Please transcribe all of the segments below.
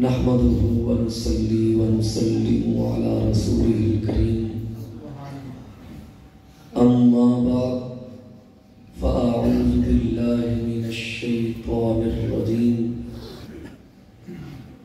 نحمده ونصلي ونسلم على رسوله الكريم أما بعد فأعوذ بالله من الشيطان الرجيم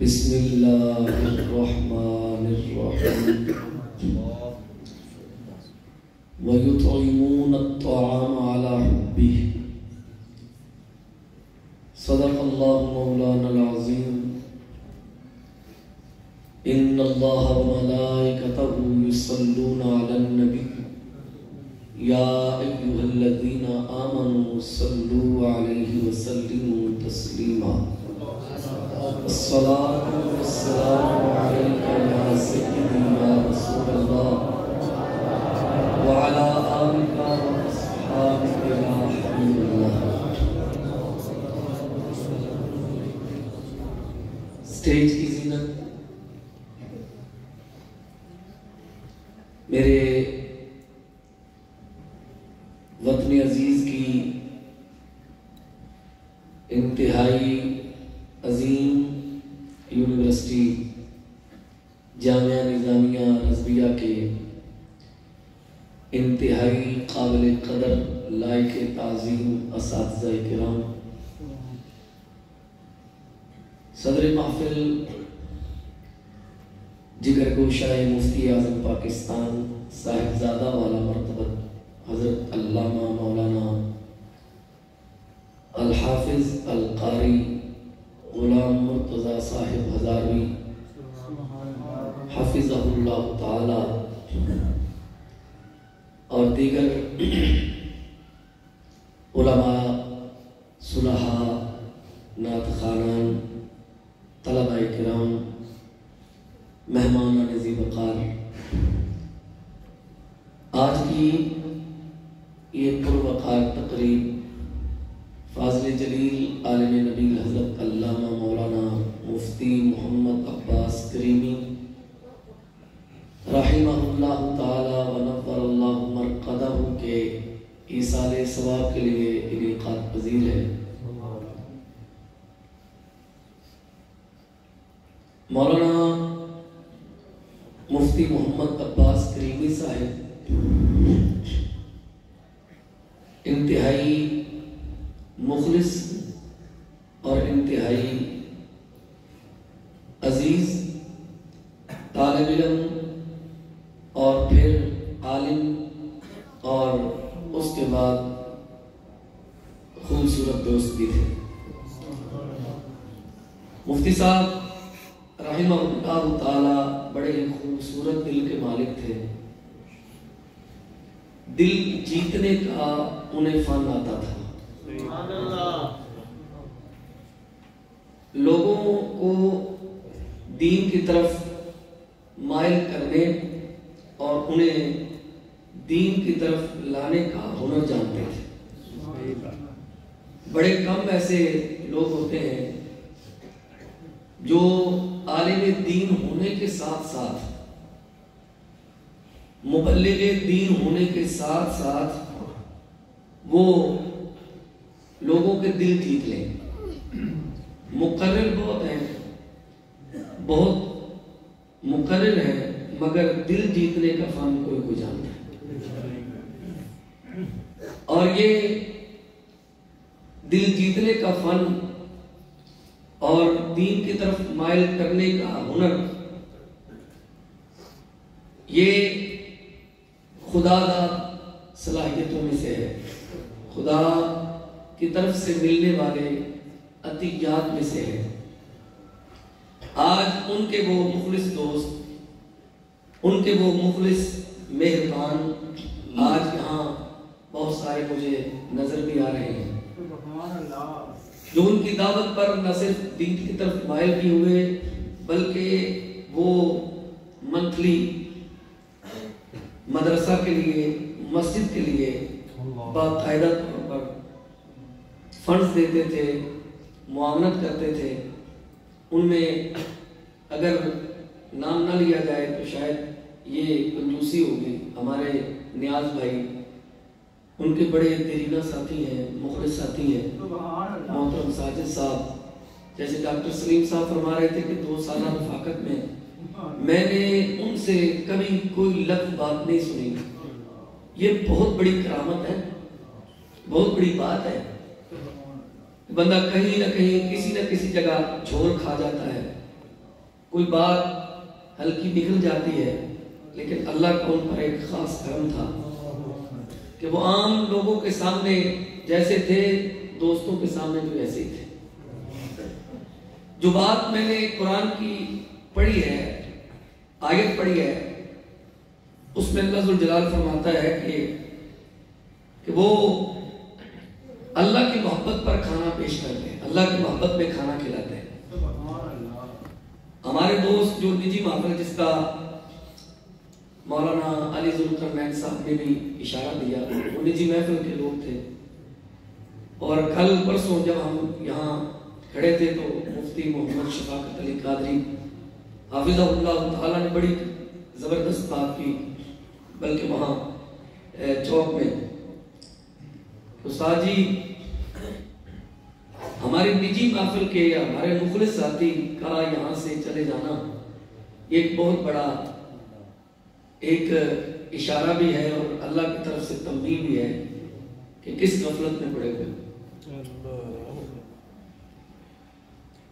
بسم الله الرحمن الرحيم ويطعمون الطعام على حبه صدق الله مولانا العظيم إن الله وملائكته يصلون على النبي يا أيها الذين آمنوا صلوا عليه وسلموا تسليما الصلاة والسلام عليك يا سيدي يا رسول الله وعلى آلك وأصحابك يا حبيب الله. اسٹیج کی زینت میرے وطن عزیز کی انتہائی عظیم یونیورسٹی جامعہ نظامیہ رضویہ کے انتہائی قابل قدر لائق تعظیم اساتذہ کرام، صدر محفل جگر گوشہ مفتی اعظم پاکستان صاحبزادہ والا مرتبہ حضرت علامہ مولانا الحافظ القاری غلام مرتضی صاحب ہزاروی حفظہ اللہ تعالی اور دیگر علماء، صلحاء، نعت خوانان، طلباء کرام، مہمان نزیب وقار، آج کی یہ پروقار تقریب فاضل جلیل عالم نبیل حضرت علامہ مولانا مفتی محمد عباس کریمی رحمہ اللہ تعالی ونور اللہ مرقدہ کے ایصال ثواب کے لیے انعقاد پذیر ہے۔ مولانا مفتی محمد عباس کریمی صاحب انتہائی مخلص اور انتہائی عزیز طالب علم اور پھر عالم اور اس کے بعد خوبصورت دوست بھی تھے۔ مفتی صاحب رحمہ اللہ تعالی بڑے ہی خوبصورت دل کے مالک تھے۔ دل جیتنے کا انہیں فن آتا تھا، لوگوں کو دین کی طرف مائل کرنے اور انہیں دین کی طرف لانے کا ہنر جانتے تھے۔ بڑے کم ایسے لوگ ہوتے ہیں جو عالم دین ہونے کے ساتھ ساتھ، مبلغ دین ہونے کے ساتھ ساتھ وہ لوگوں کے دل جیت لیں۔ مقرر بہت ہیں، بہت مقرر ہیں، مگر دل جیتنے کا فن کوئی جانتا ہے۔ اور یہ دل جیتنے کا فن اور دین کی طرف مائل کرنے کا ہنر، یہ خدا داد صلاحیتوں میں سے ہے، خدا کی طرف سے ملنے والے عطیات میں سے ہے۔ آج ان کے وہ مخلص دوست، ان کے وہ مخلص مہربان آج یہاں بہت سارے مجھے نظر بھی آ رہے ہیں، جو ان کی دعوت پر نہ صرف دین کی طرف مائل بھی ہوئے بلکہ وہ منتھلی مدرسہ کے لیے، مسجد کے لیے باقاعدہ طور پر فنڈز دیتے تھے، معاونت کرتے تھے۔ ان میں اگر نام نہ لیا جائے تو شاید یہ کنجوسی ہوگی۔ ہمارے نیاز بھائی ان کے بڑے دیرینہ ساتھی ہیں، مخلص ساتھی ہیں، محترم ساجد صاحب جیسے ڈاکٹر سلیم صاحب فرما رہے تھے کہ 2 سالہ رفاقت میں نے ان سے کبھی کوئی لفظ بات نہیں سنی. یہ بہت بڑی کرامت ہے، بہت بڑی بات ہے. بندہ کہیں نہ کہیں کسی نہ کسی جگہ جھول کھا جاتا ہے، کوئی بات ہلکی نکل جاتی ہے، لیکن اللہ کا ان پر ایک خاص کرم تھا کہ وہ عام لوگوں کے سامنے جیسے تھے، دوستوں کے سامنے بھی ایسے ہی تھے. جو بات میں نے قرآن کی پڑھی ہے، آیت پڑھی ہے، اس میں اللہ ذوالجلال فرماتا ہے کہ وہ اللہ کی محبت پر کھانا پیش کرتے ہیں، اللہ کی محبت میں کھانا کھلاتے ہیں. ہمارے دوست جو نجی محفل جس کا مولانا علی ذوالقرنین صاحب نے بھی اشارہ دیا، وہ نجی محفل کے لوگ تھے. اور کل پرسوں جب ہم یہاں کھڑے تھے تو مفتی محمد شفاقت علی قادری حافظہ اللہ تعالیٰ نے بڑی زبردست بات کی، بلکہ وہاں چوک میں استاد جی ہماری نجی محفل کے یا ہمارے مخلص ساتھی کا یہاں سے چلے جانا ایک بہت بڑا ایک اشارہ بھی ہے اور اللہ کی طرف سے تنبیہ بھی ہے کہ کس غفلت میں پڑے ہوئے،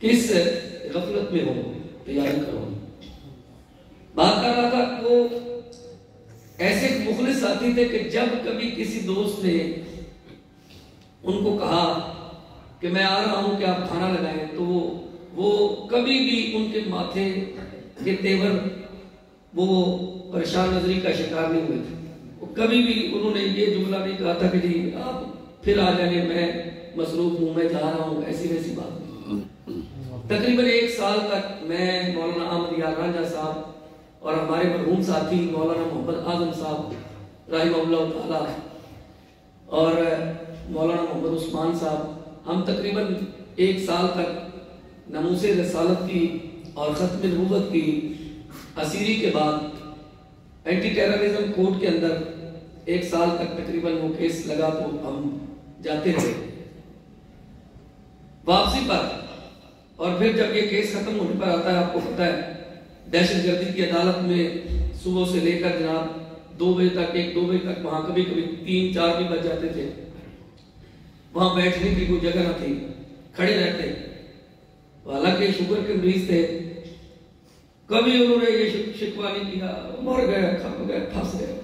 کس غفلت میں ہو، تیاری کرو. بات کر رہا تھا وہ ایسے مخلص ساتھی تھے کہ جب کبھی کسی دوست نے ان کو کہا کہ میں آ رہا ہوں کہ آپ کھانا لگائیں، تو وہ کبھی بھی ان کے ماتھے کے تیور وہ پریشان نظری کا شکار نہیں ہوئے تھے. وہ کبھی بھی انہوں نے یہ جملہ نہیں کہا تھا کہ جی آپ پھر آ جائیں، میں مصروف ہوں، میں جا رہا ہوں، ایسی ویسی بات نہیں. تقریباً 1 سال تک میں، مولانا احمد یار رانجھا صاحب اور ہمارے مرحوم ساتھی مولانا محمد اعظم صاحب رحمہ اللہ تعالی اور مولانا محمد عثمان صاحب، ہم تقریباً 1 سال تک ناموس رسالت کی اور ختم نبوت کی اسیری کے بعد اینٹی ٹیررزم کوڈ کے اندر 1 سال تک تقریباً وہ کیس لگا تو ہم جاتے رہے. واپسی پر اور پھر جب یہ کیس ختم ہونے پر آتا ہے، آپ کو پتہ ہے دہشت گردی کی عدالت میں صبح سے لے کر جناب 2 بجے تک، 1-2 بجے تک، وہاں کبھی کبھی 3-4 بھی بج جاتے تھے. وہاں بیٹھنے کی کوئی جگہ نہ تھی، کھڑے رہتے. حالانکہ شوگر کے مریض تھے، کبھی انہوں نے یہ شکوہ نہیں کیا مر گئے، کھپ گئے، پھنس گئے.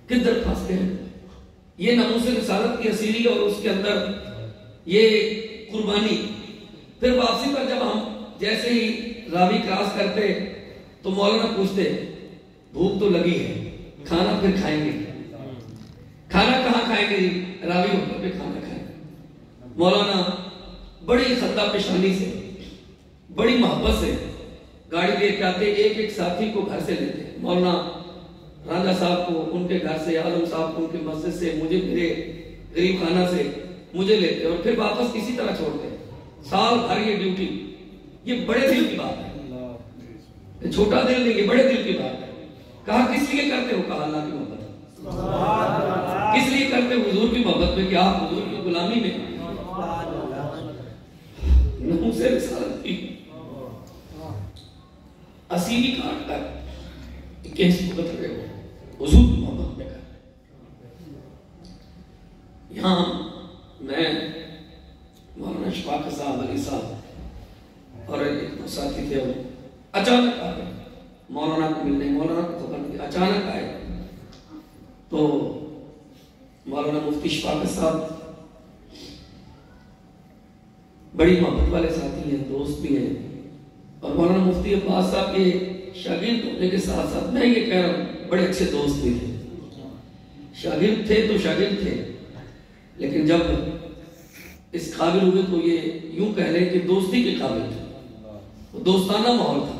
کدھر پھنس گئے؟ یہ ناموس رسالت کی اسیری اور اس کے اندر یہ قربانی. پھر واپسی پر جب ہم جیسے ہی راوی کراس کرتے تو مولانا پوچھتے بھوک تو لگی ہے، کھانا پھر کھائیں گے. کھانا کہاں کھائیں گے؟ راوی ہوٹل پہ کھانا کھائیں گے. مولانا بڑی خطہ پیشانی سے، بڑی محبت سے گاڑی لے کے آتے، ایک ساتھی کو گھر سے لیتے. مولانا رانجھا صاحب کو ان کے گھر سے، اعظم صاحب کو ان کے مسجد سے، مجھے میرے غریب خانہ سے مجھے لیتے اور پھر واپس اسی طرح چھوڑتے. سال بھر یہ ڈیوٹی. یہ بڑے دل کی بات ہے، چھوٹا دل نہیں، یہ بڑے دل کی بات ہے. کہا کس لیے کرتے ہو؟ کہا اللہ کی محبت. کس لیے کرتے ہو؟ حضور کی محبت میں، کہ آپ حضور کی غلامی میں ناموس رسالت کی اسیری کاٹ کر کیس کو کر رہے ہو، حضور کی محبت میں کر رہے. یہاں میں مولانا شفاقت صاحب، علی صاحب اور ایک ساتھی تھے، وہ اچانک آ گئے مولانا کو ملنے. مولانا کو خبر نہیں، اچانک آئے تو مولانا مفتی شفاقت صاحب بڑی محبت والے ساتھی ہیں، دوست بھی ہیں، اور مولانا مفتی عباس صاحب کے شاگرد ہونے کے ساتھ ساتھ میں یہ کہہ رہا ہوں بڑے اچھے دوست بھی تھے. شاگرد تھے تو شاگرد تھے، لیکن جب اس قابل ہوئے تو یہ یوں کہہ لیں کہ دوستی کے قابل تھے. دوستانہ ماحول تھا.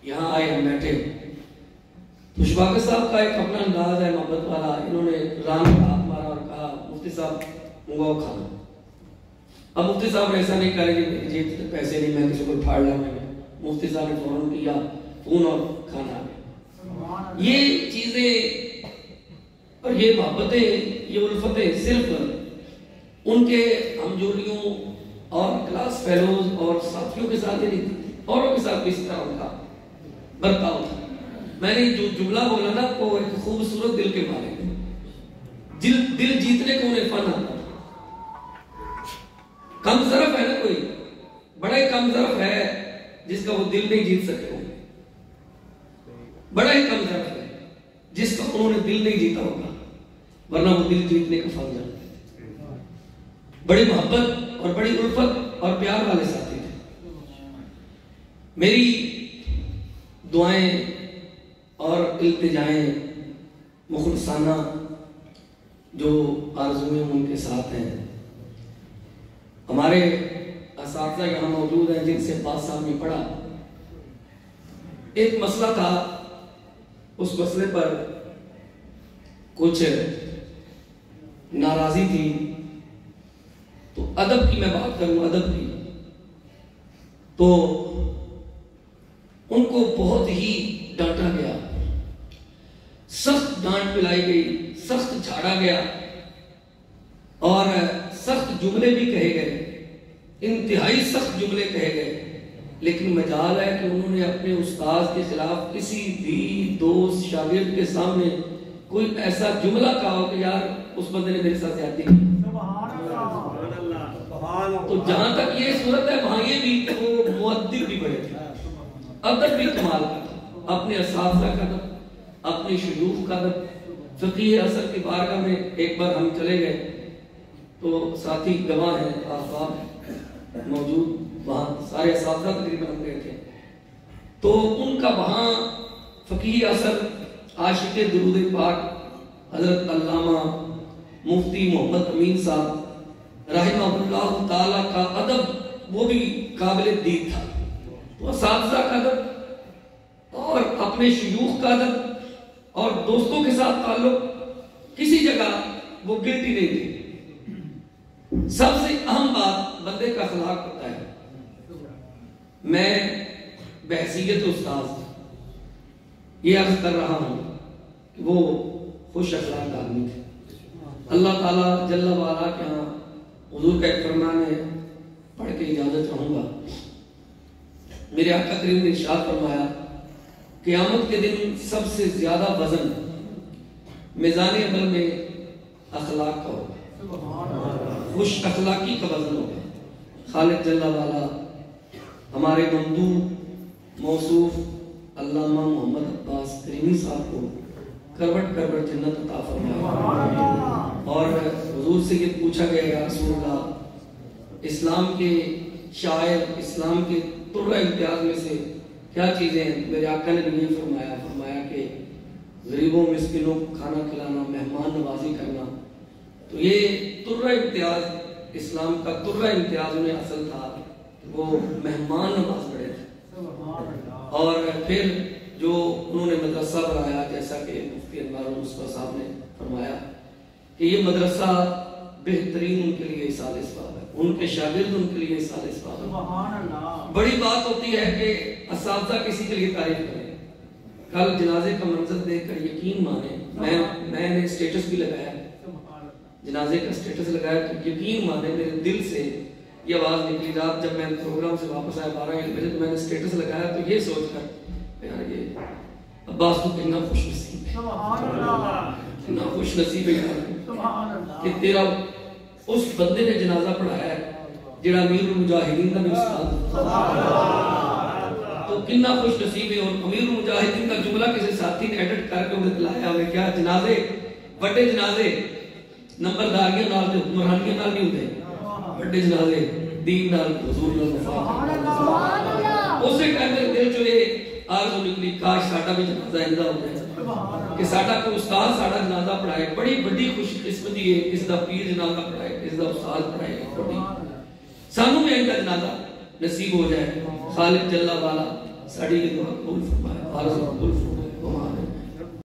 یہاں آئے، ہم بیٹھے تو شفاقت صاحب کا ایک اپنا انداز ہے محبت والا. انہوں نے ران کا ہاتھ مارا اور کہا مفتی صاحب منگواؤ کھانا. اب مفتی صاحب نے ایسا نہیں کریں گے میری جیب سے پیسے نہیں، میں کسی کو پھاڑ لاؤں گا. مفتی صاحب نے فوراً کیا فون اور کھانا آ گیا. یہ چیزیں اور یہ محبتیں، یہ الفتیں صرف ان کے ہمجولیوں اور کلاس فیلوز اور ساتھیوں کے ساتھ ہی نہیں تھی، اوروں کے ساتھ بھی اس طرح ان کا برتاؤ تھا۔ میں نے جو جملہ بولا نا وہ ایک خوبصورت دل کے مالک ہیں، دل جیتنے کو انہیں فن آتا تھا۔ کم ظرف ہے نا کوئی، بڑا ہی کم ظرف ہے جس کا وہ دل نہیں جیت سکے ہوں، بڑا ہی کم ظرف ہے جس کا انہوں نے دل نہیں جیتا ہوگا، ورنہ وہ دل جیتنے کا فن جانتے تھے۔ بڑی محبت اور بڑی الفت اور پیار والے ساتھی تھے۔ میری دعائیں اور التجائیں مخلصانہ جو آرزویں ان کے ساتھ ہیں۔ ہمارے اساتذہ یہاں موجود ہیں جن سے 5 سال میں پڑھا، ایک مسئلہ تھا، اس مسئلے پر کچھ ناراضی تھی، تو ادب کی میں بات کروں، ادب کی، تو ان کو بہت ہی ڈانٹا گیا، سخت ڈانٹ پلائی گئی، سخت جھاڑا گیا اور سخت جملے بھی کہے گئے، انتہائی سخت جملے کہے گئے، لیکن مجال ہے کہ انہوں نے اپنے استاذ کے خلاف کسی بھی دوست شاگرد کے سامنے کوئی ایسا جملہ کہا ہو کہ یار اس بندے نے میرے ساتھ زیادتی کی۔ تو جہاں تک یہ صورت ہے وہاں یہ بھی کہ وہ مؤدب بھی بڑے تھے، ادب بھی کمال کا تھا، اپنے اساتذہ کا ادب، اپنے شیوخ کا ادب۔ فقیہ اثر کی بارگاہ میں ایک بار ہم چلے گئے تو ساتھی گواہ ہیں، آفاق موجود، وہاں سارے اساتذہ تقریباً ہم گئے تھے، تو ان کا وہاں فقیہ اثر عاشق درود پاک حضرت علامہ مفتی محمد امین صاحب رحمہ اللہ تعالیٰ کا ادب وہ بھی قابل دید تھا۔ تو اساتذہ کا ادب اور اپنے شیوخ کا ادب اور دوستوں کے ساتھ تعلق، کسی جگہ وہ گلٹی نہیں تھی۔ سب سے اہم بات بندے کا اخلاق ہوتا ہے۔ میں بحیثیت استاذ یہ عرض کر رہا ہوں کہ وہ خوش اخلاق آدمی تھے۔ اللہ تعالیٰ جل وعلا کے ہاں حضور کا ایک فرمان ہے، پڑھ کے اجازت چاہوں گا۔ میرے آقا کریم نے ارشاد فرمایا قیامت کے دن سب سے زیادہ وزن میزان عمل میں اخلاق کا ہوگا، خوش اخلاقی کا وزن ہوگا۔ خالق جل وعلا ہمارے ممدوح موصوف علامہ محمد عباس کریمی صاحب کو کروٹ کروٹ جنت عطا فرمائے۔ اور حضور سے یہ پوچھا گیا یا رسول اللہ، اسلام کے شاعر، اسلام کے طرہ امتیاز میں سے کیا چیزیں ہیں؟ میرے آقا نے بھی یہ فرمایا کہ غریبوں مسکینوں کو کھانا کھلانا، مہمان نوازی کرنا۔ تو یہ طرہ امتیاز، اسلام کا طرہ امتیاز انہیں حاصل تھا، وہ مہمان نواز بڑے تھے۔ اور پھر جو انہوں نے مدرسہ بنایا، جیسا کہ مفتی انوار المصطفیٰ صاحب نے فرمایا کہ یہ مدرسہ بہترین ان کے لیے ایصال اسباب ہے، ان کے شاگرد ان کے لیے ایصال اسباب ہے۔ بڑی بات ہوتی ہے کہ اساتذہ کسی کے لیے تعریف کریں۔ کل جنازے کا منظر دیکھ کر یقین مانیں، میں نے اسٹیٹس بھی لگایا، جنازے کا اسٹیٹس لگایا، تو یقین مانیں میرے دل سے یہ آواز نکلی۔ رات جب میں پروگرام سے واپس آیا 12 بجے، تو میں نے اسٹیٹس لگایا تو یہ سوچ کر یار یہ عباس تو کتنا خوش نصیب ہے، کتنا خوش نصیب ہے کہ تیرا اس بندے نے جنازہ پڑھایا ہے جڑا امیر المجاہدین کا بھی استاد، تو کتنا خوش نصیب ہے۔ اور امیر المجاہدین کا جملہ کسی ساتھی نے ایڈٹ کر کے انہیں دلایا ہمیں، کیا جنازے، بڑے جنازے نمبرداریاں نال تے حکمرانیاں نال نہیں ہوتے، بڑے جنازے دین نال حضور نال وفا۔ اسی ٹائم میرے دل چ یہ آرزو نکلی کاش ساڈا بھی جنازہ اندا ہو جائے کہ ساڈا کوئی استاد ساڈا جنازہ پڑھائے۔ بڑی بڑی خوش قسمتی ہے اس دا پیر جنازہ پڑھائے، اس دا استاد پڑھائے، بڑی سانوں بھی ان کا جنازہ نصیب ہو جائے۔ خالق جل وعلا ساڈی دعا قبول فرمائے، آرزو قبول فرمائے۔